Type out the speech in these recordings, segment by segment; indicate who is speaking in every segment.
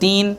Speaker 1: 3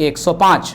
Speaker 1: 105।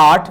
Speaker 1: 8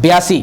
Speaker 1: 82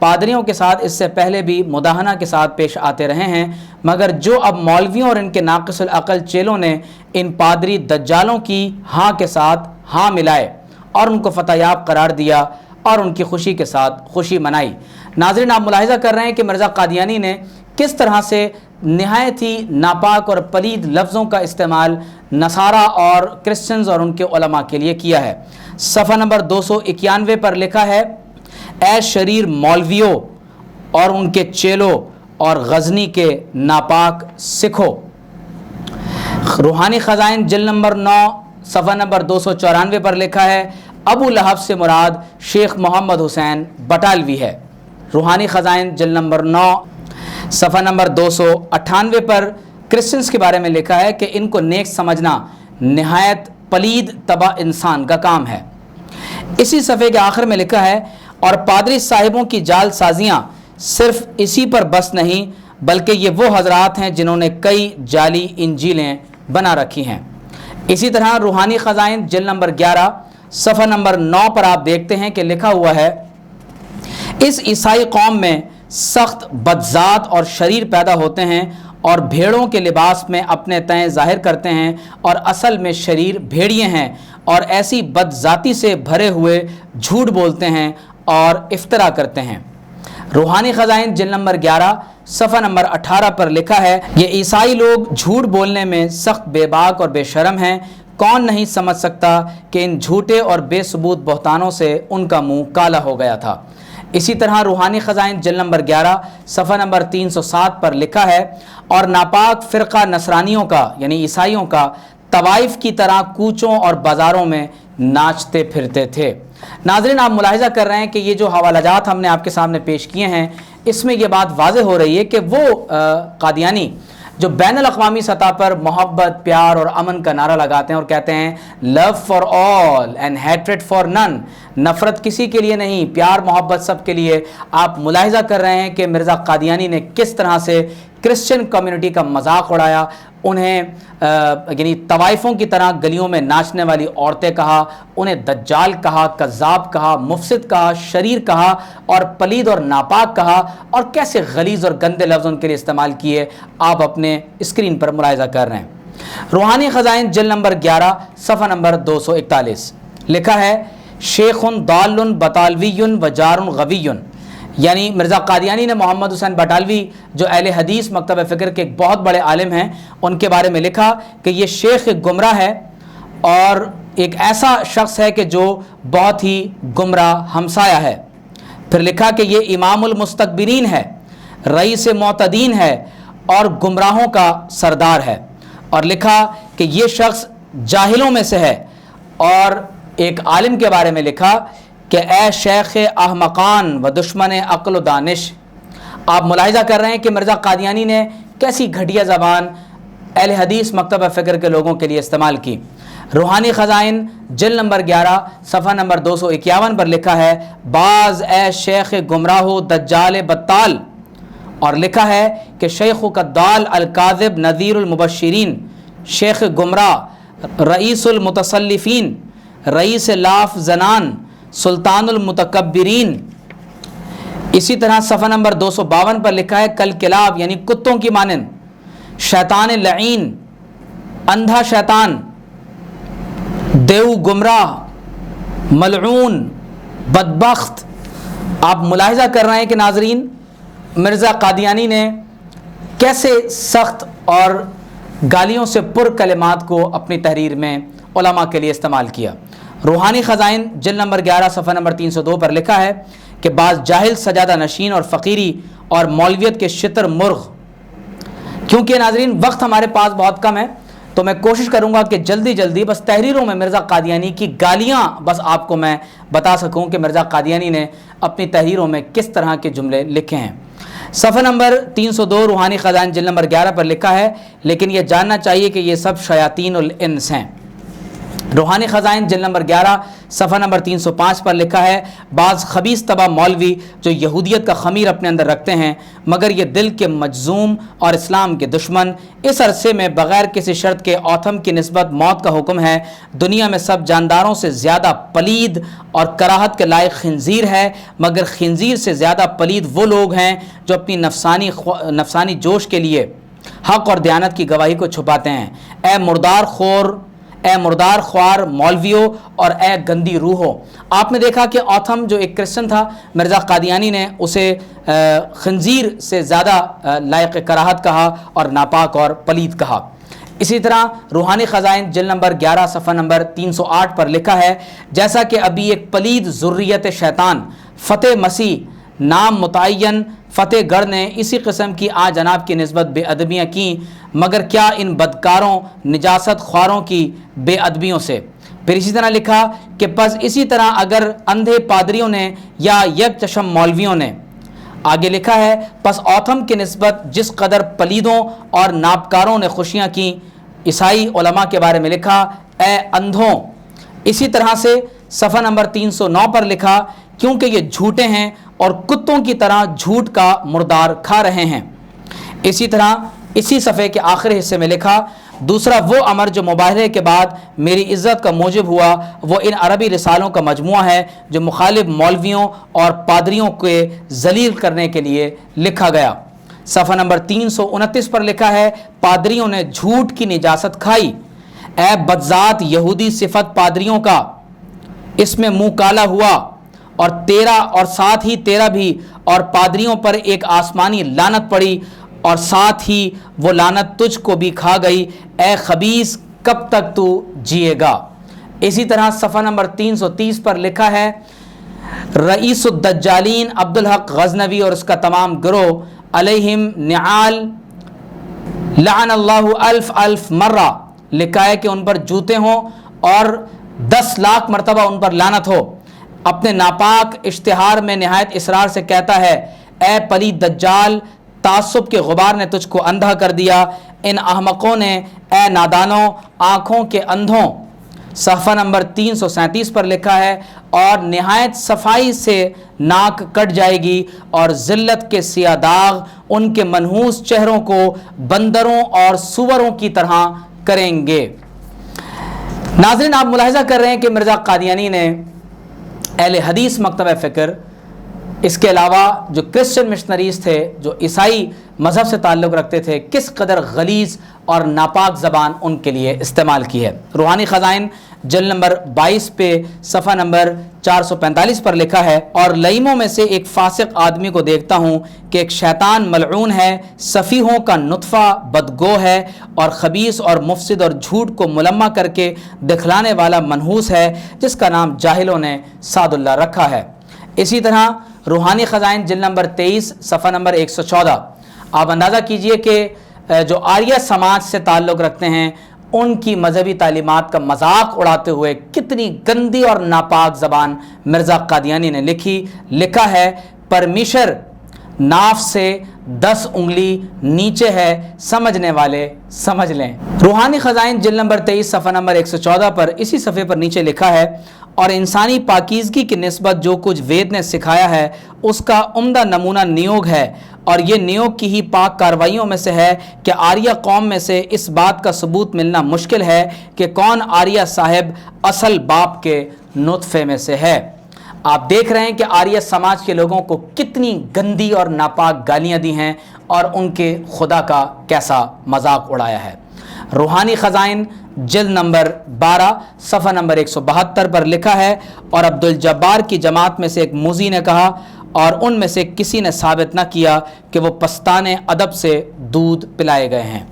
Speaker 1: پادریوں کے ساتھ اس سے پہلے بھی مداہنہ کے ساتھ پیش آتے رہے ہیں، مگر جو اب مولویوں اور ان کے ناقص العقل چیلوں نے ان پادری دجالوں کی ہاں کے ساتھ ہاں ملائے اور ان کو فتح یاب قرار دیا اور ان کی خوشی کے ساتھ خوشی منائی۔ ناظرین، آپ ملاحظہ کر رہے ہیں کہ مرزا قادیانی نے کس طرح سے نہایت ہی ناپاک اور پلید لفظوں کا استعمال نصارہ اور کرسچنز اور ان کے علماء کے لیے کیا ہے۔ صفحہ نمبر 291 پر لکھا ہے، اے شریر مولویوں اور ان کے چیلوں اور غزنی کے ناپاک سکھوں۔ روحانی خزائن جلد نمبر 9 صفحہ نمبر 294 پر لکھا ہے، ابو لہب سے مراد شیخ محمد حسین بٹالوی ہے۔ روحانی خزائن جلد نمبر 9 صفحہ نمبر 298 پر کرسچنز کے بارے میں لکھا ہے کہ ان کو نیک سمجھنا نہایت پلید تباہ انسان کا کام ہے۔ اسی صفحے کے آخر میں لکھا ہے، اور پادری صاحبوں کی جال سازیاں صرف اسی پر بس نہیں بلکہ یہ وہ حضرات ہیں جنہوں نے کئی جعلی انجیلیں بنا رکھی ہیں۔ اسی طرح روحانی خزائن جلد نمبر 11 صفحہ نمبر 9 پر آپ دیکھتے ہیں کہ لکھا ہوا ہے، اس عیسائی قوم میں سخت بدذات اور شریر پیدا ہوتے ہیں اور بھیڑوں کے لباس میں اپنے تئیں ظاہر کرتے ہیں اور اصل میں شریر بھیڑیے ہیں اور ایسی بدذاتی سے بھرے ہوئے جھوٹ بولتے ہیں اور افطرا کرتے ہیں۔ روحانی خزائن جلد نمبر 11 صفحہ نمبر 18 پر لکھا ہے، یہ عیسائی لوگ جھوٹ بولنے میں سخت بے باک اور بے شرم ہیں، کون نہیں سمجھ سکتا کہ ان جھوٹے اور بے ثبوت بہتانوں سے ان کا منہ کالا ہو گیا تھا۔ اسی طرح روحانی خزائن جلد نمبر 11 صفحہ نمبر 307 پر لکھا ہے، اور ناپاک فرقہ نصرانیوں کا یعنی عیسائیوں کا طوائف کی طرح کوچوں اور بازاروں میں ناچتے پھرتے تھے۔ ناظرین، آپ ملاحظہ کر رہے ہیں کہ یہ جو حوالہ جات ہم نے آپ کے سامنے پیش کیے ہیں، اس میں یہ بات واضح ہو رہی ہے کہ وہ قادیانی جو بین الاقوامی سطح پر محبت، پیار اور امن کا نعرہ لگاتے ہیں اور کہتے ہیں love for all and hatred for none, نفرت کسی کے لیے نہیں، پیار محبت سب کے لیے، آپ ملاحظہ کر رہے ہیں کہ مرزا قادیانی نے کس طرح سے کرسچن کمیونٹی کا مذاق اڑایا، انہیں یعنی طوائفوں کی طرح گلیوں میں ناچنے والی عورتیں کہا، انہیں دجال کہا، کذاب کہا، مفسد کہا، شریر کہا اور پلید اور ناپاک کہا، اور کیسے غلیظ اور گندے لفظ ان کے لیے استعمال کیے آپ اپنے اسکرین پر ملاحظہ کر رہے ہیں۔ روحانی خزائن جلد نمبر 11 صفحہ نمبر 241 لکھا ہے، شیخ ضال بطالوی و جار غوی، یعنی مرزا قادیانی نے محمد حسین بٹالوی جو اہل حدیث مکتب فکر کے ایک بہت بڑے عالم ہیں ان کے بارے میں لکھا کہ یہ شیخ گمراہ ہے اور ایک ایسا شخص ہے کہ جو بہت ہی گمراہ ہمسایہ ہے۔ پھر لکھا کہ یہ امام المستکبرین ہے، رئیس معتدین ہے اور گمراہوں کا سردار ہے، اور لکھا کہ یہ شخص جاہلوں میں سے ہے، اور ایک عالم کے بارے میں لکھا کہ اے شیخ احمقان و دشمن عقل و دانش۔ آپ ملاحظہ کر رہے ہیں کہ مرزا قادیانی نے کیسی گھٹیا زبان اہل حدیث مکتب فکر کے لوگوں کے لیے استعمال کی۔ روحانی خزائن جلد نمبر 11 صفحہ نمبر 251 پر لکھا ہے، باز اے شیخ گمراہ دجال بطال، اور لکھا ہے کہ شیخ الدال الکاذب نذیر المبشرین، شیخ گمراہ، رئیس المتصلفین، رئیس لاف زنان، سلطان المتکبرین۔ اسی طرح صفحہ نمبر 252 پر لکھا ہے، کل کلاب یعنی کتوں کی مانند، شیطان لعین، اندھا شیطان، دیو گمراہ، ملعون، بدبخت۔ آپ ملاحظہ کر رہے ہیں کہ ناظرین مرزا قادیانی نے کیسے سخت اور گالیوں سے پر کلمات کو اپنی تحریر میں علماء کے لیے استعمال کیا۔ روحانی خزائن جلد نمبر 11 صفحہ نمبر 302 پر لکھا ہے کہ بعض جاہل سجادہ نشین اور فقیری اور مولویت کے شتر مرغ۔ کیونکہ ناظرین وقت ہمارے پاس بہت کم ہے تو میں کوشش کروں گا کہ جلدی بس تحریروں میں مرزا قادیانی کی گالیاں بس آپ کو میں بتا سکوں کہ مرزا قادیانی نے اپنی تحریروں میں کس طرح کے جملے لکھے ہیں۔ صفحہ نمبر 302 روحانی خزائن جلد نمبر 11 پر لکھا ہے، لیکن یہ جاننا چاہیے کہ یہ سب شیاطین الانس ہیں۔ روحانی خزائن جلد نمبر 11 صفحہ نمبر 305 پر لکھا ہے، بعض خبیث طبع مولوی جو یہودیت کا خمیر اپنے اندر رکھتے ہیں مگر یہ دل کے مجزوم اور اسلام کے دشمن، اس عرصے میں بغیر کسی شرط کے اوتھم کی نسبت موت کا حکم ہے، دنیا میں سب جانداروں سے زیادہ پلید اور کراہت کے لائق خنزیر ہے، مگر خنزیر سے زیادہ پلید وہ لوگ ہیں جو اپنی نفسانی جوش کے لیے حق اور دیانت کی گواہی کو چھپاتے ہیں۔ اے مردار خوار مولویوں اور اے گندی روحو۔ آپ نے دیکھا کہ اوتھم جو ایک کرسچن تھا، مرزا قادیانی نے اسے خنزیر سے زیادہ لائق کراہت کہا اور ناپاک اور پلید کہا۔ اسی طرح روحانی خزائن جلد نمبر 11 صفحہ نمبر 308 پر لکھا ہے، جیسا کہ ابھی ایک پلید ذریت شیطان فتح مسیح نام متعین فتح گڑھ نے اسی قسم کی جناب کی نسبت بے ادبیاں کیں، مگر کیا ان بدکاروں نجاست خواروں کی بے ادبیوں سے۔ پھر اسی طرح لکھا کہ پس اسی طرح اگر اندھے پادریوں نے یا یک چشم مولویوں نے، آگے لکھا ہے، پس اوتھم کی نسبت جس قدر پلیدوں اور نابکاروں نے خوشیاں کیں، عیسائی علماء کے بارے میں لکھا، اے اندھوں۔ اسی طرح سے صفحہ نمبر 309 پر لکھا، کیونکہ یہ جھوٹے ہیں اور کتوں کی طرح جھوٹ کا مردار کھا رہے ہیں۔ اسی طرح اسی صفحے کے آخری حصے میں لکھا، دوسرا وہ امر جو مباہلے کے بعد میری عزت کا موجب ہوا وہ ان عربی رسالوں کا مجموعہ ہے جو مخالف مولویوں اور پادریوں کے ذلیل کرنے کے لیے لکھا گیا۔ صفحہ نمبر 329 پر لکھا ہے، پادریوں نے جھوٹ کی نجاست کھائی، اے بدذات یہودی صفت پادریوں کا، اس میں منہ کالا ہوا، اور تیرا اور ساتھ ہی تیرا بھی اور پادریوں پر ایک آسمانی لعنت پڑی، اور ساتھ ہی وہ لعنت تجھ کو بھی کھا گئی، اے خبیث کب تک تو جیے گا۔ اسی طرح صفحہ نمبر 330 پر لکھا ہے، رئیس الدجالین عبدالحق غزنوی اور اس کا تمام گروہ علیہم نعال لعن اللہ الف الف مرہ، لکھا ہے کہ ان پر جوتے ہوں اور 10 لاکھ مرتبہ ان پر لعنت ہو۔ اپنے ناپاک اشتہار میں نہایت اصرار سے کہتا ہے، اے پلید دجال، تعصب کے غبار نے تجھ کو اندھا کر دیا، ان احمقوں نے، اے نادانوں، آنکھوں کے اندھوں۔ صفحہ نمبر 337 پر لکھا ہے، اور نہایت صفائی سے ناک کٹ جائے گی اور ذلت کے سیاہ داغ ان کے منحوس چہروں کو بندروں اور سوروں کی طرح کریں گے۔ ناظرین، آپ ملاحظہ کر رہے ہیں کہ مرزا قادیانی نے اہل حدیث مکتبہ فکر، اس کے علاوہ جو کرسچن مشنریز تھے جو عیسائی مذہب سے تعلق رکھتے تھے، کس قدر غلیظ اور ناپاک زبان ان کے لیے استعمال کی ہے۔ روحانی خزائن جلد نمبر 22 پہ صفحہ نمبر 445 پر لکھا ہے، اور لئیموں میں سے ایک فاسق آدمی کو دیکھتا ہوں کہ ایک شیطان ملعون ہے، سفیہوں کا نطفہ بدگو ہے، اور خبیث اور مفسد اور جھوٹ کو ملمع کر کے دکھلانے والا منحوس ہے، جس کا نام جاہلوں نے سعد اللہ رکھا ہے۔ اسی طرح روحانی خزائن جلد نمبر 23 صفحہ نمبر 114، آپ اندازہ کیجئے کہ جو آریہ سماج سے تعلق رکھتے ہیں ان کی مذہبی تعلیمات کا مذاق اڑاتے ہوئے کتنی گندی اور ناپاک زبان مرزا قادیانی نے لکھا ہے، پرمیشر ناف سے 10 انگلی نیچے ہے، سمجھنے والے سمجھ لیں۔ روحانی خزائن جلد نمبر 23 صفحہ نمبر 114 پر اسی صفحے پر نیچے لکھا ہے، اور انسانی پاکیزگی کی نسبت جو کچھ وید نے سکھایا ہے اس کا عمدہ نمونہ نیوگ ہے، اور یہ نیوگ کی ہی پاک کاروائیوں میں سے ہے کہ آریہ قوم میں سے اس بات کا ثبوت ملنا مشکل ہے کہ کون آریہ صاحب اصل باپ کے نطفے میں سے ہے۔ آپ دیکھ رہے ہیں کہ آریہ سماج کے لوگوں کو کتنی گندی اور ناپاک گالیاں دی ہیں اور ان کے خدا کا کیسا مذاق اڑایا ہے۔ روحانی خزائن جلد نمبر 12 صفحہ نمبر 172 پر لکھا ہے، اور عبدالجبار کی جماعت میں سے ایک موذی نے کہا، اور ان میں سے کسی نے ثابت نہ کیا کہ وہ پستانے ادب سے دودھ پلائے گئے ہیں۔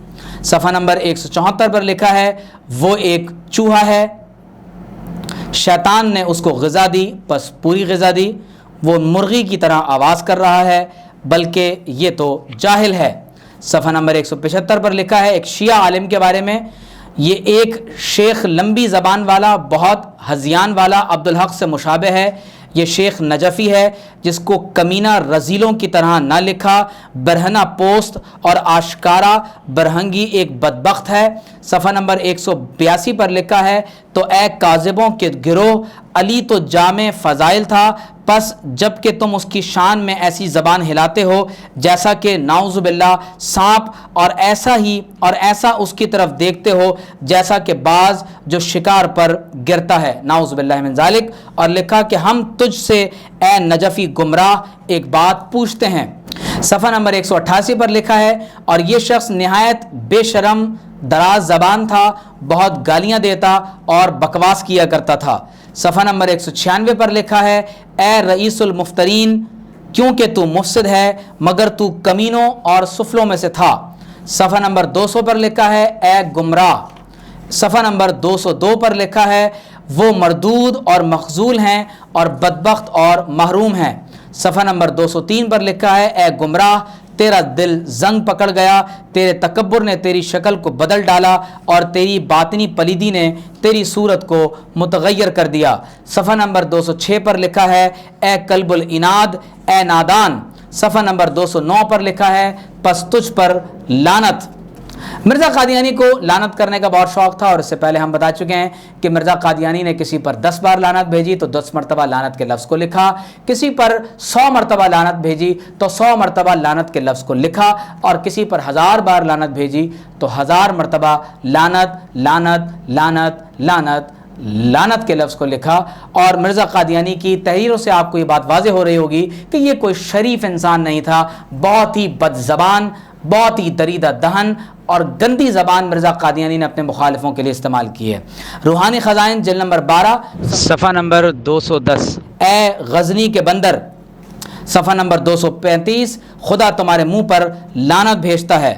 Speaker 1: صفحہ نمبر 174 پر لکھا ہے، وہ ایک چوہا ہے، شیطان نے اس کو غذا دی، بس پوری غذا دی، وہ مرغی کی طرح آواز کر رہا ہے، بلکہ یہ تو جاہل ہے۔ صفحہ نمبر 175 پر لکھا ہے ایک شیعہ عالم کے بارے میں، یہ ایک شیخ لمبی زبان والا، بہت ہذیان والا عبدالحق سے مشابہ ہے، یہ شیخ نجفی ہے جس کو کمینہ رزیلوں کی طرح نہ لکھا، برہنہ پوست اور آشکارا برہنگی ایک بدبخت ہے۔ صفحہ نمبر 182 پر لکھا ہے، تو اے کاذبوں کے گروہ، علی تو جامع فضائل تھا، پس جب کہ تم اس کی شان میں ایسی زبان ہلاتے ہو جیسا کہ نعوذ باللہ سانپ، اور ایسا اس کی طرف دیکھتے ہو جیسا کہ باز جو شکار پر گرتا ہے، نعوذ باللہ من ذالک، اور لکھا کہ ہم تجھ سے اے نجفی گمراہ ایک بات پوچھتے ہیں۔ صفحہ نمبر 188 پر لکھا ہے، اور یہ شخص نہایت بے شرم دراز زبان تھا، بہت گالیاں دیتا اور بکواس کیا کرتا تھا۔ صفحہ نمبر 196 پر لکھا ہے، اے رئیس المفترین، کیونکہ تو مفسد ہے مگر تو کمینوں اور سفلوں میں سے تھا۔ صفحہ نمبر 200 پر لکھا ہے، اے گمراہ۔ صفحہ نمبر 202 پر لکھا ہے، وہ مردود اور مخذول ہیں اور بدبخت اور محروم ہیں۔ صفحہ نمبر 203 پر لکھا ہے، اے گمراہ، تیرا دل زنگ پکڑ گیا، تیرے تکبر نے تیری شکل کو بدل ڈالا اور تیری باطنی پلیدی نے تیری صورت کو متغیر کر دیا۔ صفحہ نمبر 206 پر لکھا ہے، اے قلب العناد، اے نادان۔ صفحہ نمبر 209 پر لکھا ہے، پس تجھ پر لعنت۔ مرزا قادیانی کو لعنت کرنے کا بہت شوق تھا، اور اس سے پہلے ہم بتا چکے ہیں کہ مرزا قادیانی نے کسی پر 10 بار لعنت بھیجی تو 10 مرتبہ لعنت کے لفظ کو لکھا، کسی پر 100 مرتبہ لعنت بھیجی تو 100 مرتبہ لعنت کے لفظ کو لکھا، اور کسی پر 1000 بار لعنت بھیجی تو 1000 مرتبہ لعنت لعنت لعنت لعنت لعنت کے لفظ کو لکھا۔ اور مرزا قادیانی کی تحریروں سے آپ کو یہ بات واضح ہو رہی ہوگی کہ یہ کوئی شریف انسان نہیں تھا، بہت ہی بد زبان، بہت ہی دریدہ دہن اور گندی زبان مرزا قادیانی نے اپنے مخالفوں کے لیے استعمال کی ہے۔ روحانی خزائن جلد نمبر 12 صفحہ نمبر 210، اے غزنی کے بندر۔ صفحہ نمبر 235، خدا تمہارے منہ پر لعنت بھیجتا ہے،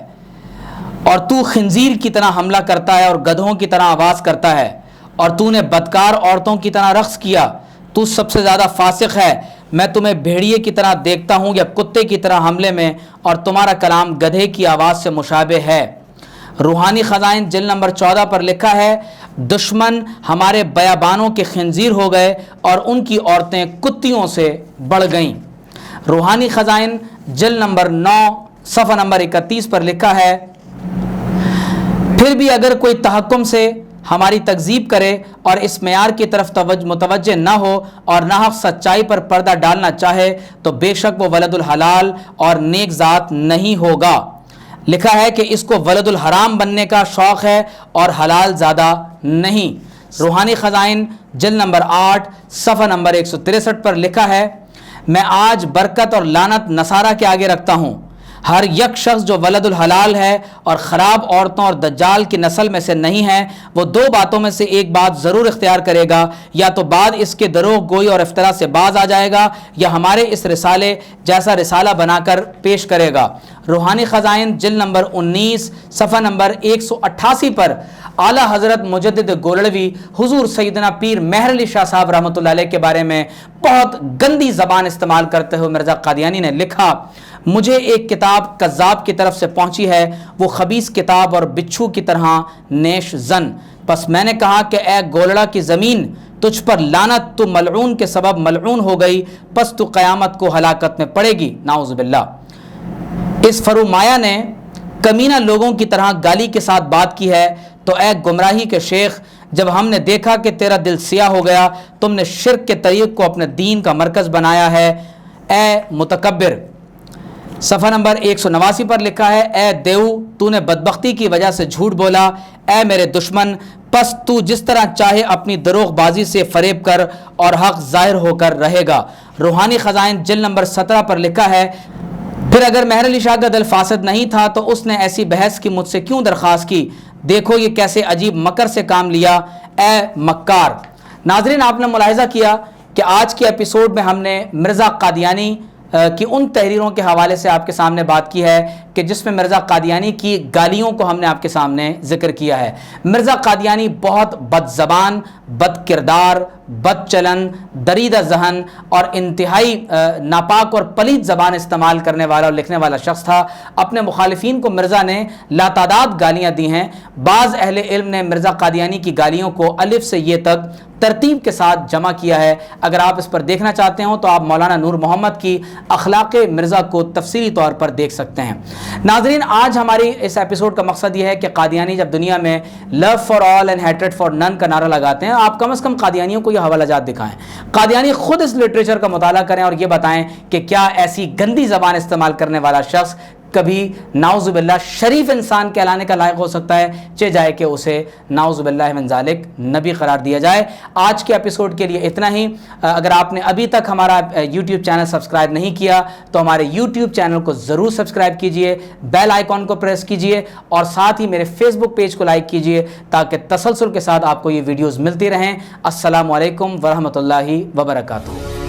Speaker 1: اور تو خنزیر کی طرح حملہ کرتا ہے اور گدھوں کی طرح آواز کرتا ہے، اور تو نے بدکار عورتوں کی طرح رقص کیا، تو سب سے زیادہ فاسق ہے۔ میں تمہیں بھیڑیے کی طرح دیکھتا ہوں یا کتے کی طرح حملے میں، اور تمہارا کلام گدھے کی آواز سے مشابہ ہے۔ روحانی خزائن جلد نمبر 14 پر لکھا ہے، دشمن ہمارے بیابانوں کے خنزیر ہو گئے اور ان کی عورتیں کتیوں سے بڑھ گئیں۔ روحانی خزائن جلد نمبر 9 صفحہ نمبر 31 پر لکھا ہے، پھر بھی اگر کوئی تحکم سے ہماری تکذیب کرے اور اس معیار کی طرف متوجہ نہ ہو اور ناحق سچائی پر پردہ ڈالنا چاہے تو بے شک وہ ولد الحلال اور نیک ذات نہیں ہوگا۔ لکھا ہے کہ اس کو ولد الحرام بننے کا شوق ہے اور حلال زادہ نہیں۔ روحانی خزائن جلد نمبر 8 صفحہ نمبر 163 پر لکھا ہے، میں آج برکت اور لعنت نصارہ کے آگے رکھتا ہوں۔ ہر یک شخص جو ولد الحلال ہے اور خراب عورتوں اور دجال کی نسل میں سے نہیں ہے، وہ 2 باتوں میں سے ایک بات ضرور اختیار کرے گا، یا تو بعد اس کے دروغ گوئی اور افترا سے باز آ جائے گا، یا ہمارے اس رسالے جیسا رسالہ بنا کر پیش کرے گا۔ روحانی خزائن جلد نمبر 19 صفحہ نمبر 188 پر اعلیٰ حضرت مجدد گولڑوی حضور سیدنا پیر مہر علی شاہ صاحب رحمۃ اللہ علیہ کے بارے میں بہت گندی زبان استعمال کرتے ہوئے مرزا قادیانی نے لکھا، مجھے ایک کتاب کذاب کی طرف سے پہنچی ہے، وہ خبیث کتاب اور بچھو کی طرح نیش زن۔ پس میں نے کہا کہ اے گولڑا کی زمین، تجھ پر لعنت، تو ملعون کے سبب ملعون ہو گئی، پس تو قیامت کو ہلاکت میں پڑے گی، نعوذ باللہ۔ اس فرومایا نے کمینہ لوگوں کی طرح گالی کے ساتھ بات کی ہے، تو اے گمراہی کے شیخ، جب ہم نے دیکھا کہ تیرا دل سیاہ ہو گیا، تم نے شرک کے طریق کو اپنے دین کا مرکز بنایا ہے، اے متکبر۔ صفحہ نمبر 189 پر لکھا ہے، اے دیو، تو نے بدبختی کی وجہ سے جھوٹ بولا، اے میرے دشمن، پس تو جس طرح چاہے اپنی دروغ بازی سے فریب کر اور حق ظاہر ہو کر رہے گا۔ روحانی خزائن جلد نمبر 17 پر لکھا ہے، پھر اگر مہر علی شاہ کا دل فاسد نہیں تھا تو اس نے ایسی بحث کی مجھ سے کیوں درخواست کی؟ دیکھو یہ کیسے عجیب مکر سے کام لیا، اے مکار۔ ناظرین، آپ نے ملاحظہ کیا کہ آج کے ایپیسوڈ میں ہم نے مرزا قادیانی کی ان تحریروں کے حوالے سے آپ کے سامنے بات کی ہے کہ جس میں مرزا قادیانی کی گالیوں کو ہم نے آپ کے سامنے ذکر کیا ہے۔ مرزا قادیانی بہت بد زبان، بد کردار، بد چلن، دریدہ ذہن اور انتہائی ناپاک اور پلید زبان استعمال کرنے والا اور لکھنے والا شخص تھا۔ اپنے مخالفین کو مرزا نے لاتعداد گالیاں دی ہیں۔ بعض اہل علم نے مرزا قادیانی کی گالیوں کو الف سے یہ تک ترتیب کے ساتھ جمع کیا ہے۔ اگر آپ اس پر دیکھنا چاہتے ہوں تو آپ مولانا نور محمد کی اخلاق مرزا کو تفصیلی طور پر دیکھ سکتے ہیں۔ ناظرین، آج ہماری اس ایپیسوڈ کا مقصد یہ ہے کہ قادیانی جب دنیا میں love for all and hatred for none کا نعرہ لگاتے ہیں، آپ کم از کم قادیانیوں کو یہ حوالہ جات دکھائیں، قادیانی خود اس لٹریچر کا مطالعہ کریں اور یہ بتائیں کہ کیا ایسی گندی زبان استعمال کرنے والا شخص کبھی نعوذ باللہ شریف انسان کہلانے کا لائق ہو سکتا ہے، چہ جائے کہ اسے نعوذ باللہ من ذالک نبی قرار دیا جائے۔ آج کے ایپیسوڈ کے لیے اتنا ہی۔ اگر آپ نے ابھی تک ہمارا یوٹیوب چینل سبسکرائب نہیں کیا تو ہمارے یوٹیوب چینل کو ضرور سبسکرائب کیجئے، بیل آئیکن کو پریس کیجئے اور ساتھ ہی میرے فیس بک پیج کو لائک کیجئے تاکہ تسلسل کے ساتھ آپ کو یہ ویڈیوز ملتی رہیں۔ السلام علیکم ورحمۃ اللہ وبرکاتہ۔